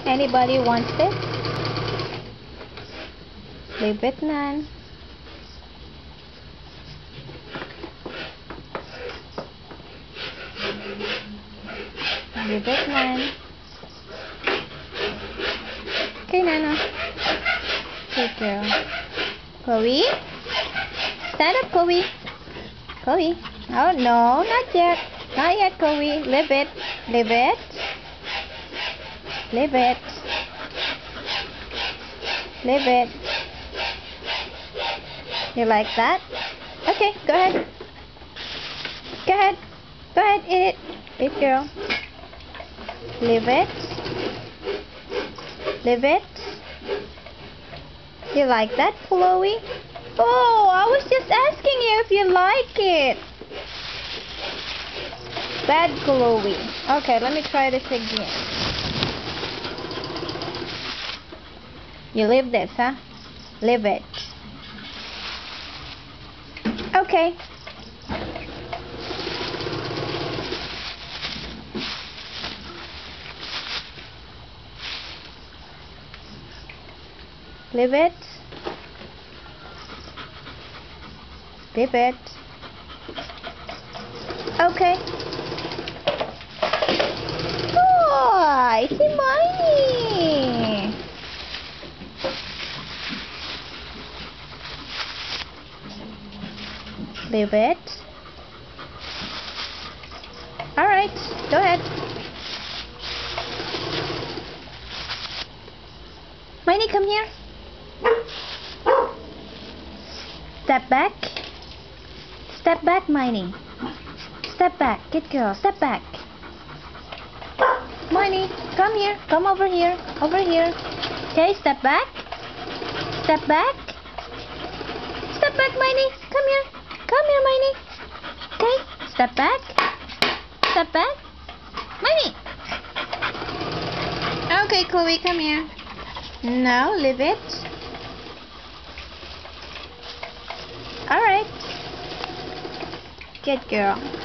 Anybody wants this? Leave it none. Leave it none. Okay, Nana. Good girl. Chloe? Stand up, Chloe. Chloe. Oh, no, not yet. Not yet, Chloe. Leave it. Leave it. Leave it. Leave it. You like that? Okay, go ahead. Go ahead. Go ahead, eat it. Good girl. Leave it. Leave it. You like that, Chloe? Oh, I was just asking you if you like it. Bad Chloe. Okay, let me try this again. You leave this, huh? Leave it. Okay. Leave it. Leave it. Okay. Oh, it's money. Leave it. Alright, go ahead. Miney, come here. Step back. Step back, Miney. Step back. Good girl. Step back. Miney, come here. Come over here. Over here. Okay, step back. Step back. Step back, Miney. Come here. Come here, Miney. Okay, step back. Step back. Miney. Okay, Chloe, come here. No, leave it. Alright. Good girl.